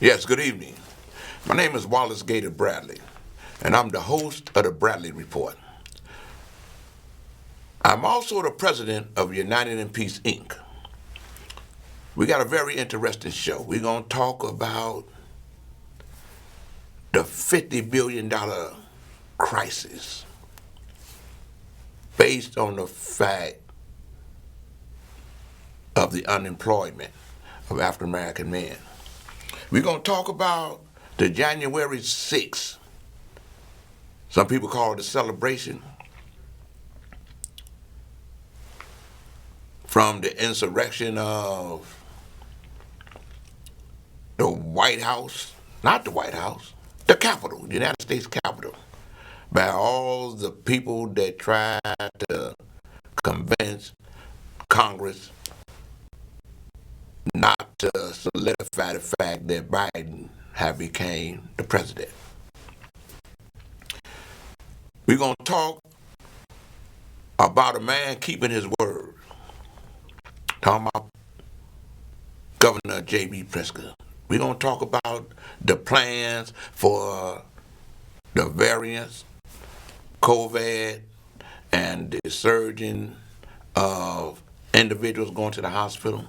Yes, good evening. My name is Wallace Gator Bradley, and I'm the host of the Bradley Report. I'm also the president of United in Peace, Inc. We got a very interesting show. We're going to talk about the $50 billion crisis based on the fact of the unemployment of African American men. We're going to talk about the January 6th. Some people call it a celebration from the insurrection of the White House, not the White House, the Capitol, the United States Capitol, by all the people that tried to convince Congress not to solidify the fact that Biden had became the president. We're going to talk about a man keeping his word. Talking about Governor J.B. Pritzker. We're going to talk about the plans for the variants, COVID, and the surging of individuals going to the hospital.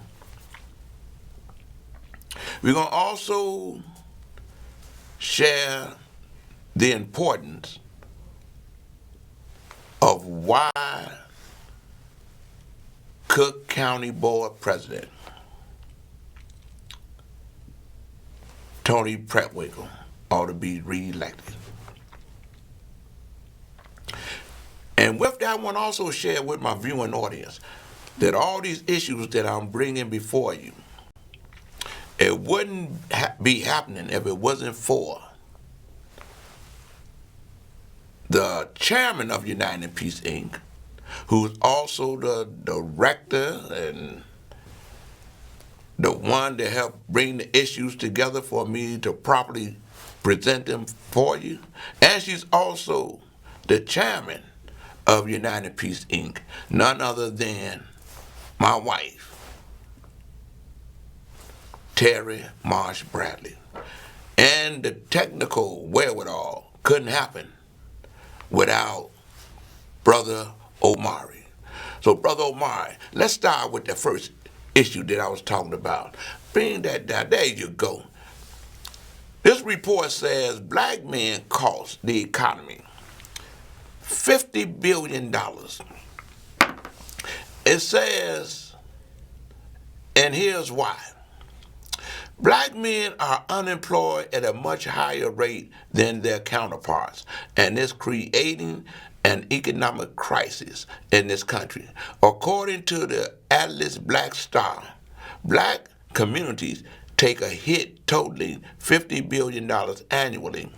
We're going to also share the importance of why Cook County Board President Tony Pretwinkle ought to be reelected. And with that, I want to also share with my viewing audience that all these issues that I'm bringing before you, it wouldn't be happening if it wasn't for the chairman of United in Peace, Inc., who's also the director and the one to help bring the issues together for me to properly present them for you. And she's also the chairman of United in Peace, Inc., none other than my wife, Terry Marsh Bradley. And the technical wherewithal couldn't happen without Brother Omari. So, Brother Omari, let's start with the first issue that I was talking about. Bring that down. There you go. This report says black men cost the economy $50 billion. It says, and here's why. Black men are unemployed at a much higher rate than their counterparts, and it's creating an economic crisis in this country. According to the Atlas Black Star, black communities take a hit totaling $50 billion annually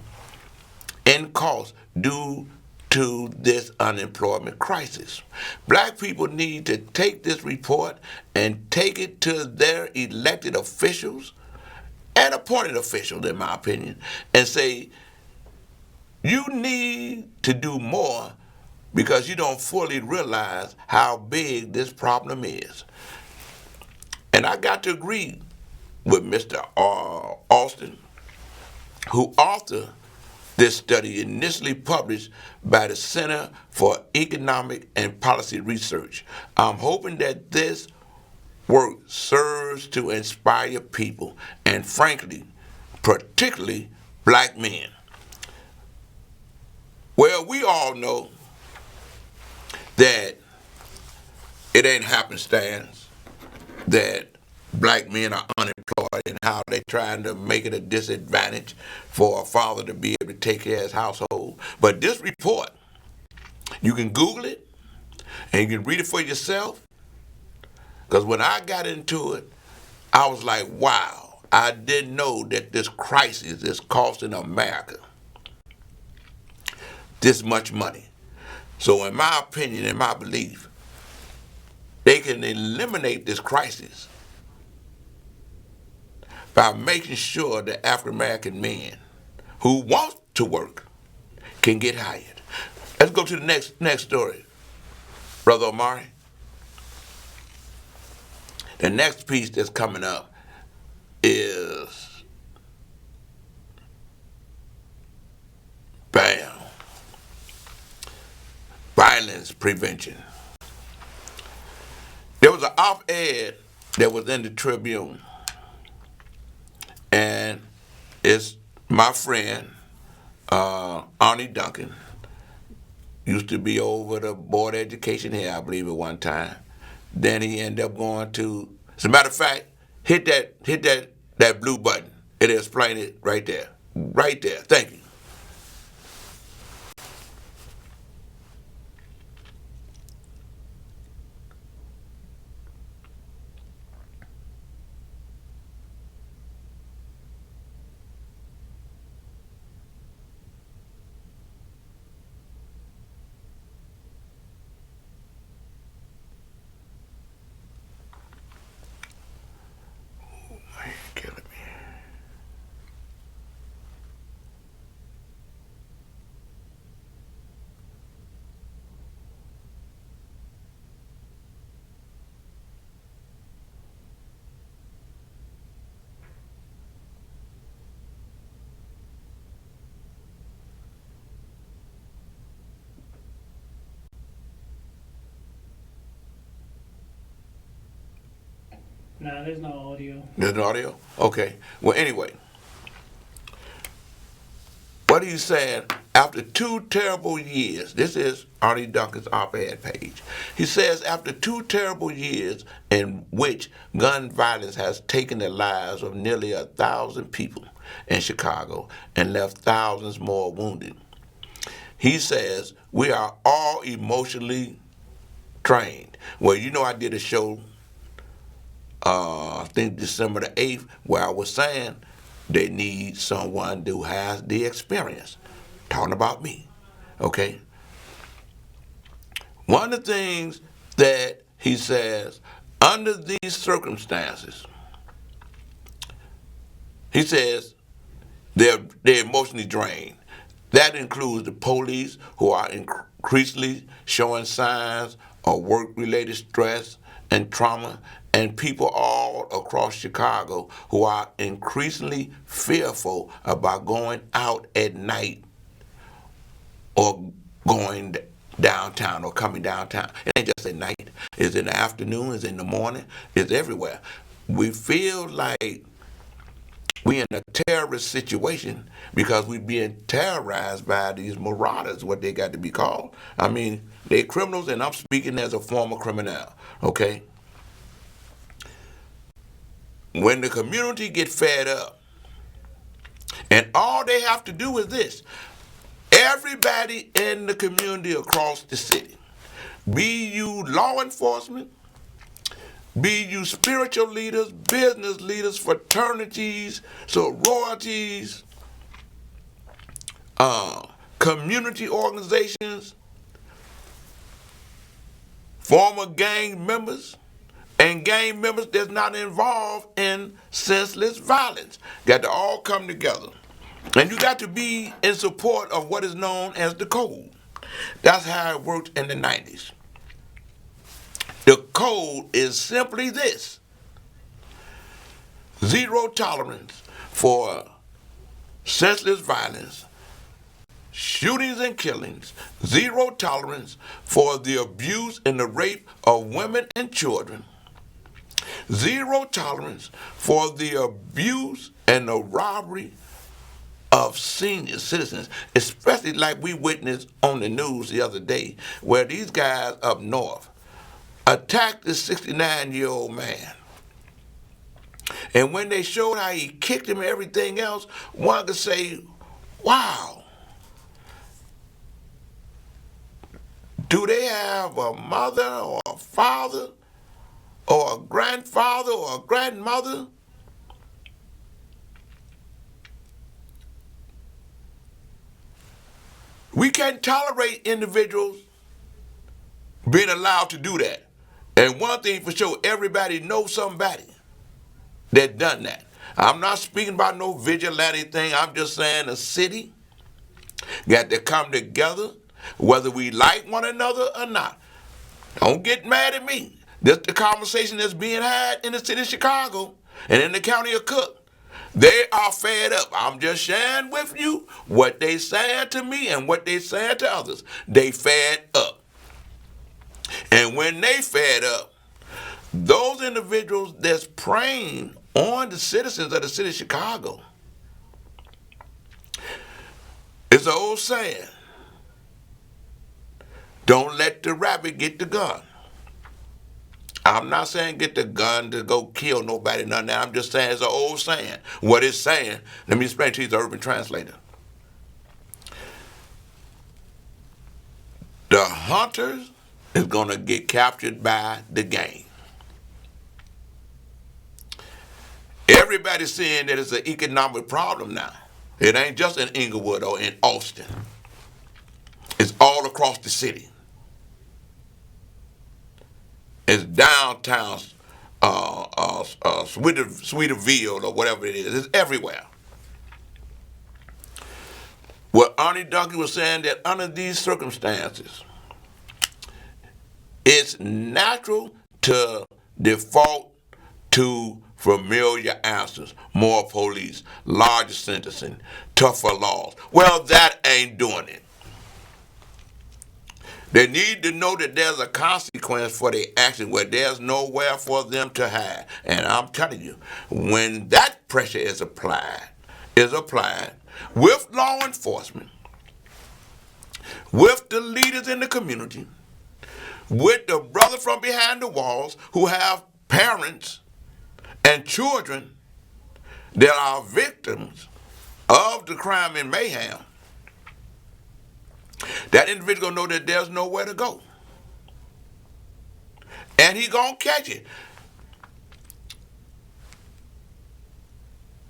in costs due to this unemployment crisis. Black people need to take this report and take it to their elected officials and appointed officials, in my opinion, and say, you need to do more because you don't fully realize how big this problem is. And I got to agree with Mr. Austin, who authored this study initially published by the Center for Economic and Policy Research. I'm hoping that this work serves to inspire people, and frankly, particularly black men. Well, we all know that it ain't happenstance that black men are unemployed and how they're trying to make it a disadvantage for a father to be able to take care of his household. But this report, you can Google it and you can read it for yourself. Because when I got into it, I was like, wow, I didn't know that this crisis is costing America this much money. So in my opinion, in my belief, they can eliminate this crisis by making sure that African American men who want to work can get hired. Let's go to the next story, Brother Omari. The next piece that's coming up is violence prevention. There was an op-ed that was in the Tribune, and it's my friend Arnie Duncan used to be over the Board of Education here, I believe, at one time. Then he ended up going to. As a matter of fact, hit that blue button. It'll explain it right there. Right there. Thank you. Man, you're killing me. Nah, there's no audio. There's no audio? Okay. Well, anyway, what he's saying, after 2 terrible years, this is Arnie Duncan's op-ed page. He says, after 2 terrible years in which gun violence has taken the lives of nearly 1,000 people in Chicago and left thousands more wounded, he says, we are all emotionally drained. Well, you know, I did a show I think December the 8th, where I was saying they need someone who has the experience. Talking about me, okay? One of the things that he says, under these circumstances, he says they're emotionally drained. That includes the police, who are increasingly showing signs of work-related stress and trauma, and people all across Chicago who are increasingly fearful about going out at night or going downtown or coming downtown. It ain't just at night. It's in the afternoon, it's in the morning, it's everywhere. We feel like we in a terrorist situation because we being terrorized by these marauders, what they got to be called. I mean, they're criminals, and I'm speaking as a former criminal, okay? When the community get fed up, and all they have to do is this, everybody in the community across the city, be you law enforcement, be you spiritual leaders, business leaders, fraternities, sororities, community organizations, former gang members, and gang members that's not involved in senseless violence. Got to all come together. And you got to be in support of what is known as the code. That's how it worked in the 90s. The code is simply this: zero tolerance for senseless violence, shootings and killings, zero tolerance for the abuse and the rape of women and children, zero tolerance for the abuse and the robbery of senior citizens, especially like we witnessed on the news the other day, where these guys up north attacked this 69-year-old man. And when they showed how he kicked him and everything else, one could say, wow, do they have a mother or a father or a grandfather or a grandmother we can't tolerate individuals being allowed to do that. And one thing for sure, everybody knows somebody that done that. I'm not speaking about no vigilante thing. I'm just saying a city got to come together, whether we like one another or not. Don't get mad at me. This the conversation that's being had in the city of Chicago and in the county of Cook. They are fed up. I'm just sharing with you what they saying to me and what they saying to others. They fed up. And when they fed up, those individuals that's preying on the citizens of the city of Chicago, it's an old saying, don't let the rabbit get the gun. I'm not saying get the gun to go kill nobody, none of that. I'm just saying it's an old saying. What it's saying, let me explain to you the Urban Translator. The hunters is going to get captured by the game. Everybody's saying that it's an economic problem now. It ain't just in Inglewood or in Austin. It's all across the city. It's downtown Sweeterville or whatever it is. It's everywhere. What Arnie Duncan was saying, that under these circumstances, it's natural to default to familiar answers, more police, larger sentencing, tougher laws. Well, that ain't doing it. They need to know that there's a consequence for their action where there's nowhere for them to hide. And I'm telling you, when that pressure is applied with law enforcement, with the leaders in the community, with the brother from behind the walls who have parents and children that are victims of the crime and mayhem, that individual know that there's nowhere to go. And he gonna catch it.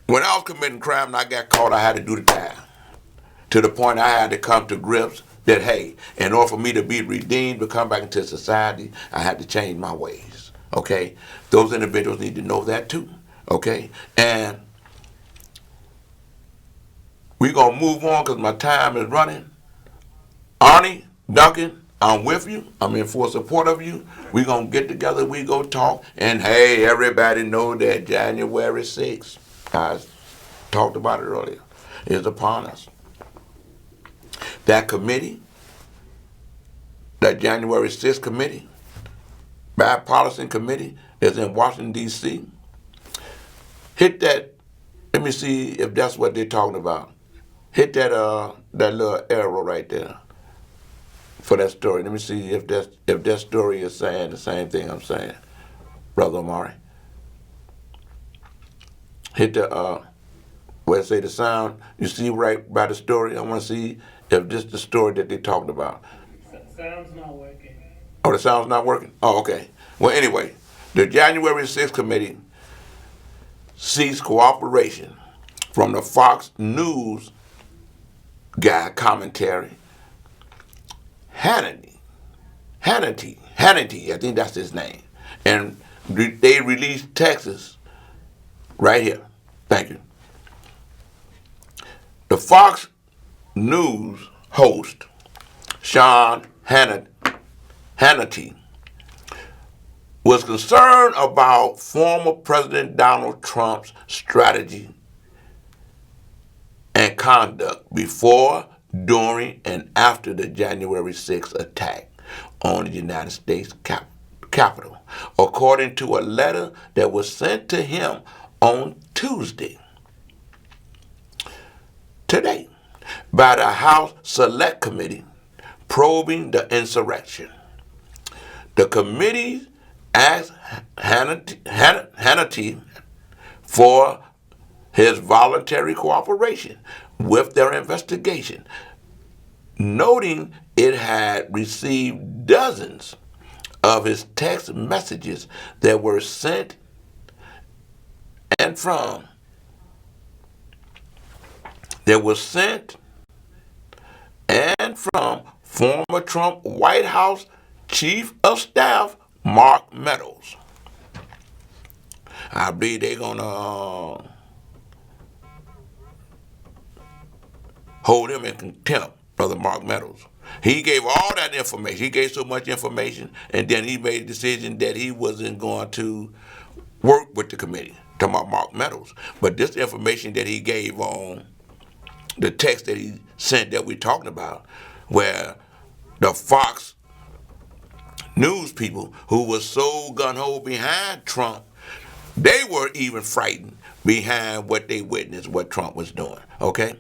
When I was committing crime and I got caught, I had to do the time. To the point I had to come to grips that, hey, in order for me to be redeemed, to come back into society, I had to change my ways. Okay? Those individuals need to know that too. Okay? And we're gonna move on because my time is running. Arnie, Duncan, I'm with you. I'm in full support of you. We're going to get together. We go talk. And, hey, everybody know that January 6th, I talked about it earlier, is upon us. That committee, that January 6th committee, bipartisan committee that's in Washington, D.C., hit that. Let me see if that's what they're talking about. Hit that little arrow right there for that story. Let me see if that story is saying the same thing I'm saying, Brother Omari. Hit the where it say the sound. You see right by the story. I want to see if this is the story that they talked about. Sound's not working. Oh, the sound's not working? Oh, okay. Well, anyway, the January 6th committee seeks cooperation from the Fox News guy commentary, Hannity, I think that's his name. And they released Texas right here. Thank you. The Fox News host, Sean Hannity, was concerned about former President Donald Trump's strategy and conduct before, during, and after the January 6th attack on the United States Capitol, according to a letter that was sent to him on Tuesday, today, by the House Select Committee probing the insurrection. The committee asked Hannity for his voluntary cooperation with their investigation, noting it had received dozens of his text messages that were sent and from former Trump White House Chief of Staff Mark Meadows. I believe they're gonna hold him in contempt, Brother Mark Meadows. He gave all that information. He gave so much information, and then he made a decision that he wasn't going to work with the committee. Talking about Mark Meadows. But this information that he gave on the text that he sent that we're talking about, where the Fox news people who were so gun-ho behind Trump, they were even frightened behind what they witnessed, what Trump was doing, okay?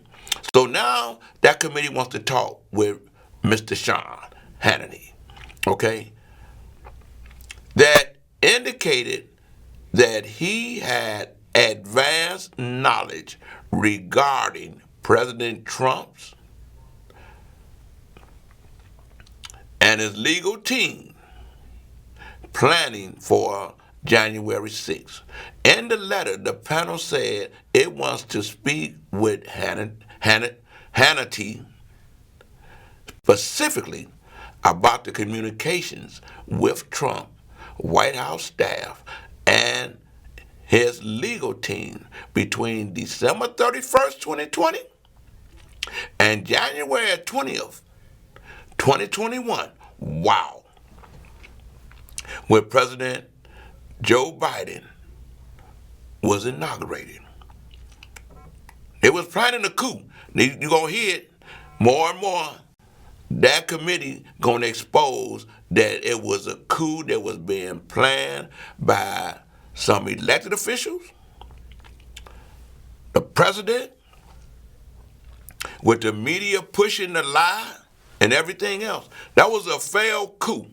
So now that committee wants to talk with Mr. Sean Hannity, okay? That indicated that he had advanced knowledge regarding President Trump's and his legal team planning for January 6th. In the letter, the panel said it wants to speak with Hannity specifically about the communications with Trump, White House staff, and his legal team between December 31st, 2020 and January 20th, 2021. Wow. When President Joe Biden was inaugurated. It was planning a coup. You're going to hear it more and more. That committee going to expose that it was a coup that was being planned by some elected officials, the president, with the media pushing the lie and everything else. That was a failed coup.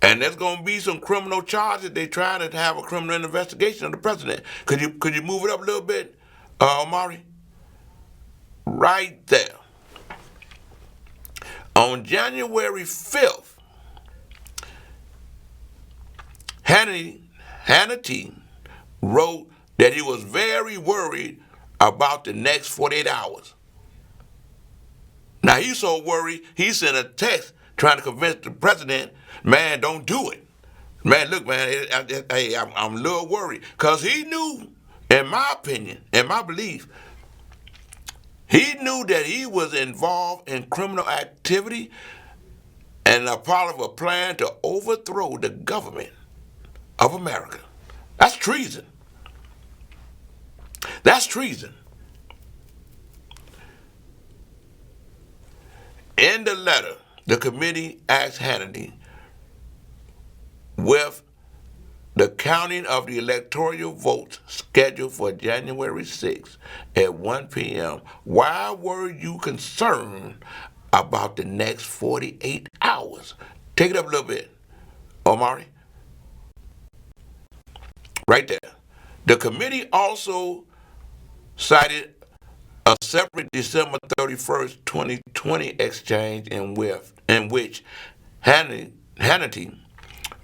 And there's going to be some criminal charges. They trying to have a criminal investigation of the president. Could you move it up a little bit, Omari? Right there. On January 5th, Hannity wrote that he was very worried about the next 48 hours. Now, he's so worried, he sent a text trying to convince the president, man, don't do it. Man, look, man, I'm a little worried. Because he knew, in my opinion, in my belief, he knew that he was involved in criminal activity and a part of a plan to overthrow the government of America. That's treason. That's treason. In the letter, the committee asked Hannity, with the counting of the electoral votes scheduled for January 6th at 1 p.m., why were you concerned about the next 48 hours? Take it up a little bit, Omari. Right there. The committee also cited a separate December 31st, 2020 exchange in which Hannity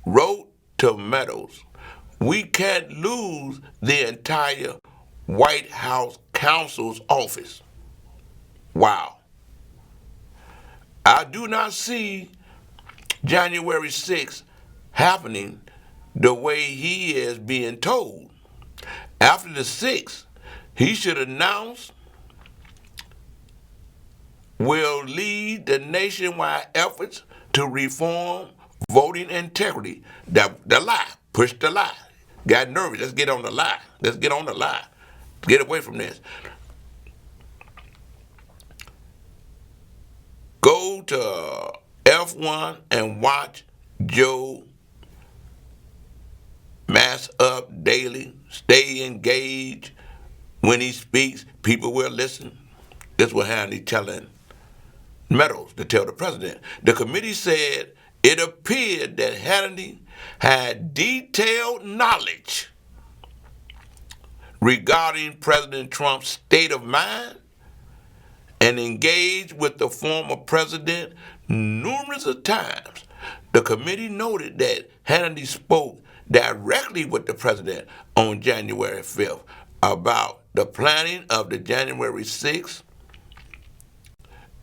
wrote to Meadows, "We can't lose the entire White House counsel's office." Wow. I do not see January 6th happening the way he is being told. After the 6th, he should announce will lead the nationwide efforts to reform voting integrity. The lie. Push the lie. Got nervous. Let's get on the lie. Let's get on the lie. Get away from this. Go to F1 and watch Joe Mass Up daily. Stay engaged. When he speaks, people will listen. This is what Hannity telling Meadows to tell the president. The committee said it appeared that Hannity had detailed knowledge regarding President Trump's state of mind and engaged with the former president numerous times. The committee noted that Hannity spoke directly with the president on January 5th about the planning of the January 6th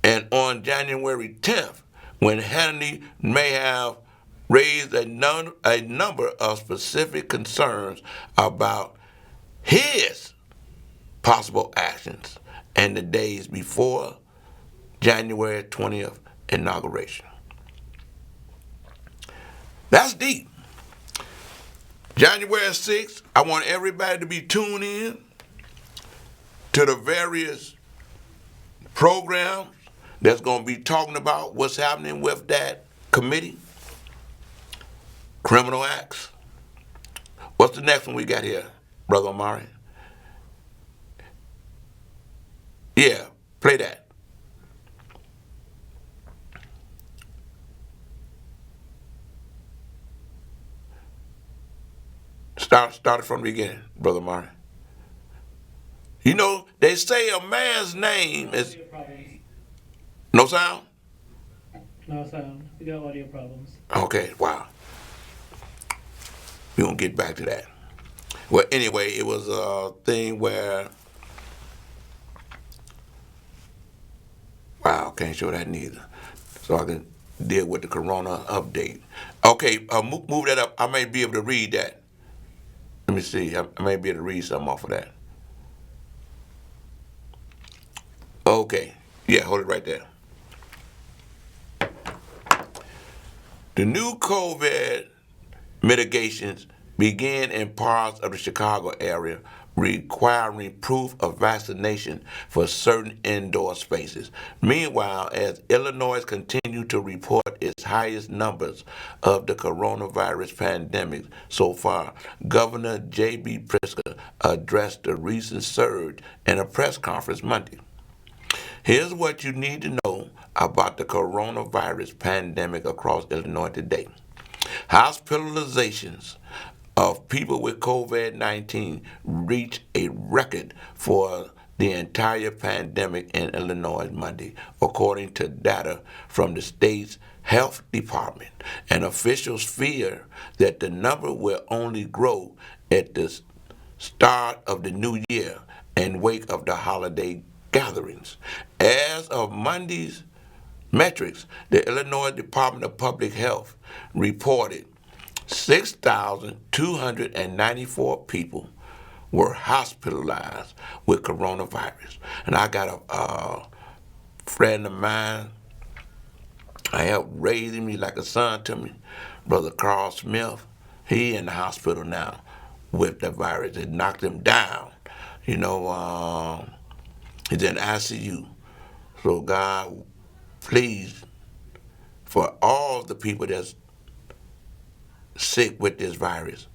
and on January 10th, when Hannity may have raised a number of specific concerns about his possible actions in the days before January 20th inauguration. That's deep. January 6th, I want everybody to be tuned in to the various programs that's going to be talking about what's happening with that Committee, Criminal Acts. What's the next one we got here, Brother Omari? Yeah, play that. Start it from the beginning, Brother Omari. You know, they say a man's name is Audio problems. no sound? No sound. We got audio problems. Okay, wow. We're gonna get back to that. Well, anyway, it was a thing where wow, can't show that neither. So I can deal with the corona update. Okay, move that up. I may be able to read that. Let me see. I may be able to read something off of that. Okay. Yeah, hold it right there. The new COVID mitigations began in parts of the Chicago area requiring proof of vaccination for certain indoor spaces. Meanwhile, as Illinois continued to report its highest numbers of the coronavirus pandemic so far, Governor J.B. Pritzker addressed the recent surge in a press conference Monday. Here's what you need to know about the coronavirus pandemic across Illinois today. Hospitalizations of people with COVID 19 reached a record for the entire pandemic in Illinois Monday, according to data from the state's health department. And officials fear that the number will only grow at the start of the new year in wake of the holiday gatherings. As of Monday's metrics, the Illinois Department of Public Health reported 6,294 people were hospitalized with coronavirus. And I got a friend of mine, I helped raising me like a son to me, Brother Carl Smith. He in the hospital now with the virus. It knocked him down. You know, he's in ICU. So God, please, for all the people that's sick with this virus,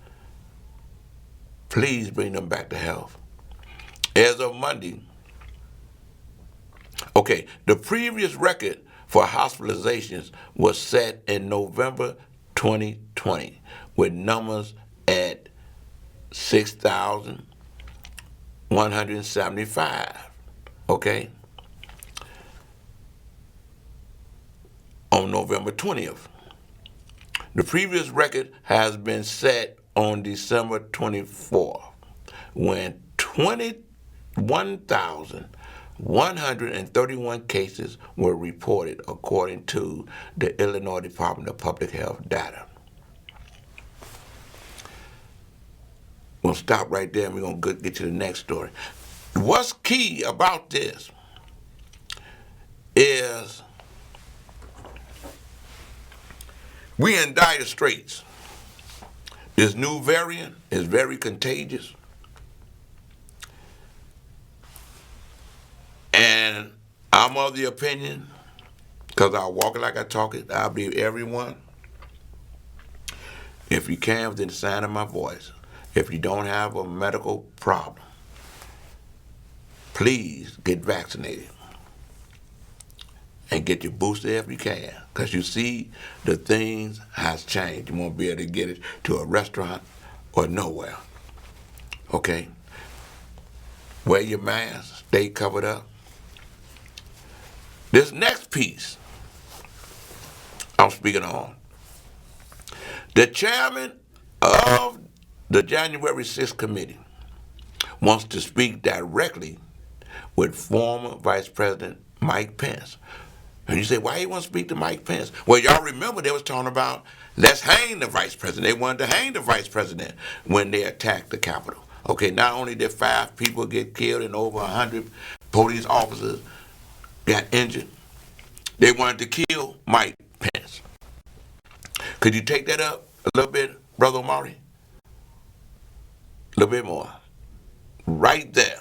please bring them back to health. As of Monday, okay, the previous record for hospitalizations was set in November 2020 with numbers at 6,175, okay, on November 20th. The previous record has been set on December 24th when 21,131 cases were reported according to the Illinois Department of Public Health data. We'll stop right there and we're going to get to the next story. What's key about this is we in dire straits. This new variant is very contagious. And I'm of the opinion, because I walk it like I talk it, I believe everyone, if you can within the sound of my voice, if you don't have a medical problem, please get vaccinated. And get your booster if you can. Because you see, the things has changed. You won't be able to get it to a restaurant or nowhere. Okay? Wear your mask, stay covered up. This next piece I'm speaking on. The chairman of the January 6th committee wants to speak directly with former Vice President Mike Pence. And you say, why you want to speak to Mike Pence? Well, y'all remember they was talking about let's hang the vice president. They wanted to hang the vice president when they attacked the Capitol. Okay, not only did 5 people get killed and over 100 police officers got injured, they wanted to kill Mike Pence. Could you take that up a little bit, Brother Omari? A little bit more. Right there.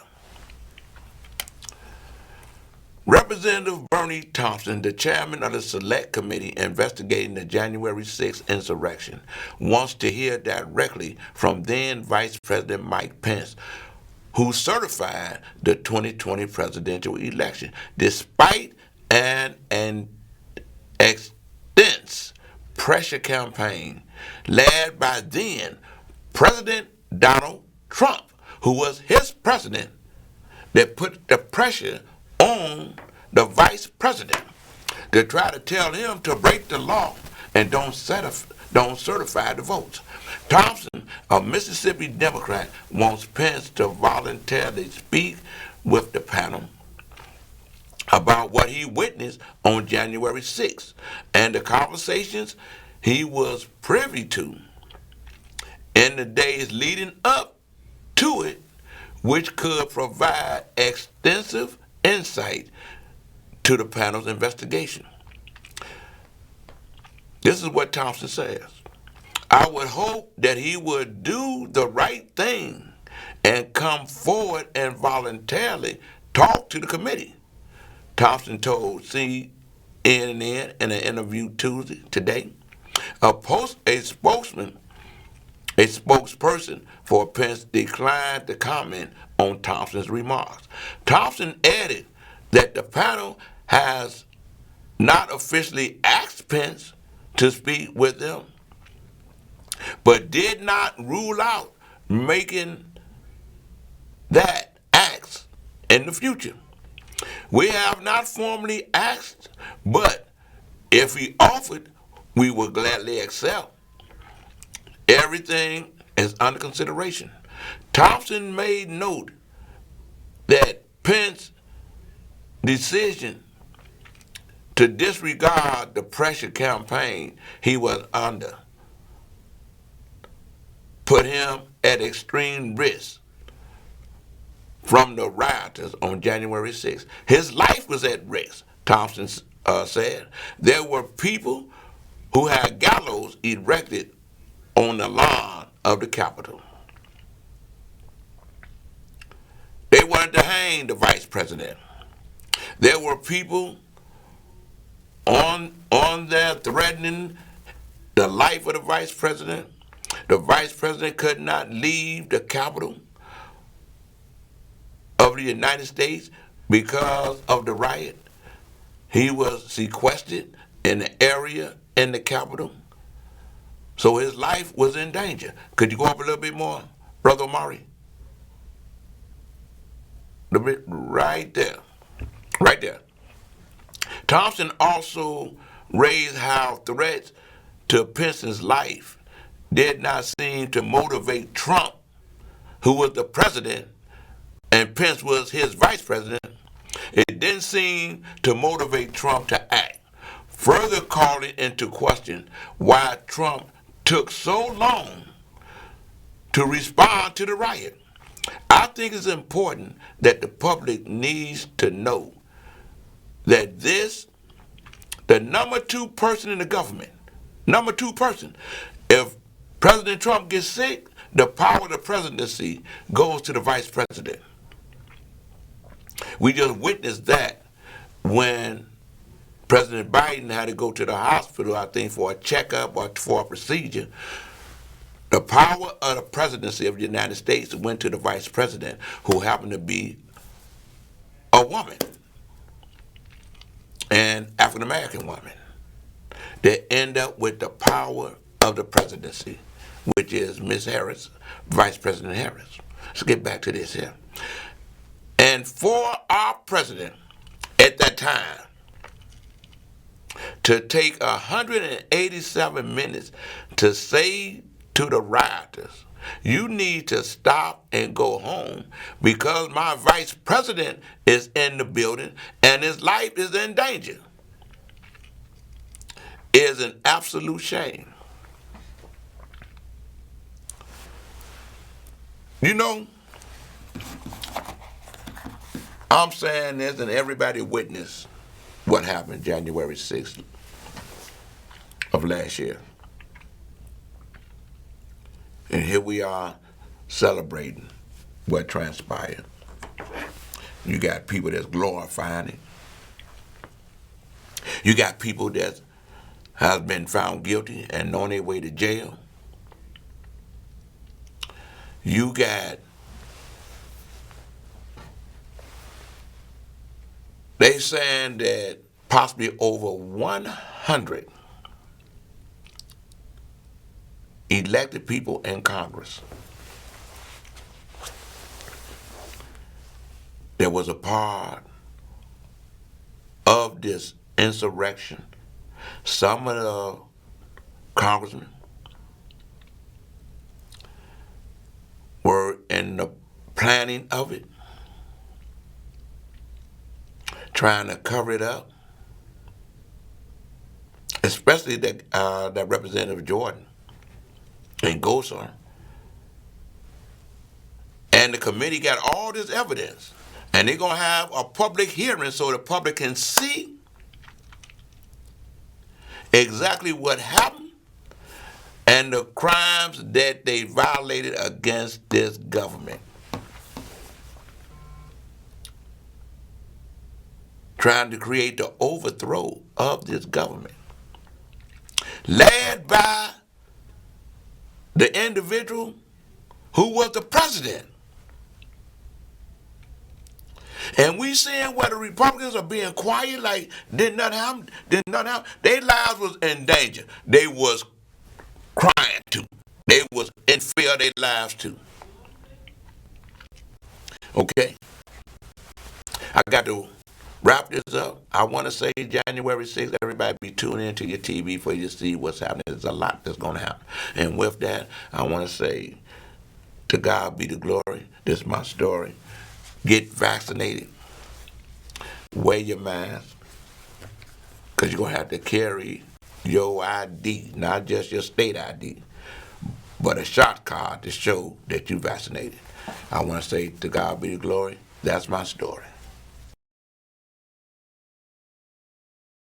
Representative Bernie Thompson, the chairman of the Select Committee investigating the January 6th insurrection, wants to hear directly from then Vice President Mike Pence, who certified the 2020 presidential election, despite an extensive pressure campaign led by then President Donald Trump, who was his president, that put the pressure on the vice president to try to tell him to break the law and don't certify the votes. Thompson, a Mississippi Democrat, wants Pence to voluntarily speak with the panel about what he witnessed on January 6th and the conversations he was privy to in the days leading up to it, which could provide extensive insight to the panel's investigation. This is what Thompson says. I would hope that he would do the right thing and come forward and voluntarily talk to the committee. Thompson told CNN in an interview today. A spokesperson for Pence declined to comment on Thompson's remarks. Thompson added that the panel has not officially asked Pence to speak with them, but did not rule out making that ask in the future. We have not formally asked, but if he offered, we would gladly accept. Everything is under consideration. Thompson made note that Pence's decision to disregard the pressure campaign he was under put him at extreme risk from the rioters on January 6th. His life was at risk, Thompson said. There were people who had gallows erected on the lawn of the Capitol. They wanted to hang the vice president. There were people on there threatening the life of the vice president. The vice president could not leave the Capitol of the United States because of the riot. He was sequestered in the area in the Capitol. So his life was in danger. Could you go up a little bit more, Brother Omari? Right there. Right there. Thompson also raised how threats to Pence's life did not seem to motivate Trump, who was the president, and Pence was his vice president. It didn't seem to motivate Trump to act, further calling into question why Trump took so long to respond to the riot. I think it's important that the public needs to know that the number two person in the government, number two person, if President Trump gets sick, the power of the presidency goes to the vice president. We just witnessed that when President Biden had to go to the hospital, I think, for a checkup or for a procedure. The power of the presidency of the United States went to the vice president, who happened to be a woman, an African-American woman. They end up with the power of the presidency, which is Ms. Harris, Vice President Harris. Let's get back to this here. And for our president at that time to take 187 minutes to say to the rioters, you need to stop and go home because my vice president is in the building and his life is in danger, is an absolute shame. You know, I'm saying this and everybody witnessed what happened January 6th of last year. And here we are celebrating what transpired. You got people that's glorifying it. You got people that has been found guilty and on their way to jail. You got, they saying that possibly over 100 elected people in Congress that was a part of this insurrection. Some of the congressmen were in the planning of it, trying to cover it up, especially that Representative Jordan and Gosar. And the committee got all this evidence, and they're going to have a public hearing so the public can see exactly what happened and the crimes that they violated against this government. Trying to create the overthrow of this government, led by the individual who was the president. And we seeing where the Republicans are being quiet, like did nothing happen. Their lives was in danger. They was crying too. They was in fear of their lives too. Okay, I got to wrap this up. I want to say January 6th, everybody be tuning into your TV for you to see what's happening. There's a lot that's going to happen. And with that, I want to say, to God be the glory. This is my story. Get vaccinated. Wear your mask. Because you're going to have to carry your ID, not just your state ID, but a shot card to show that you vaccinated. I want to say, to God be the glory. That's my story.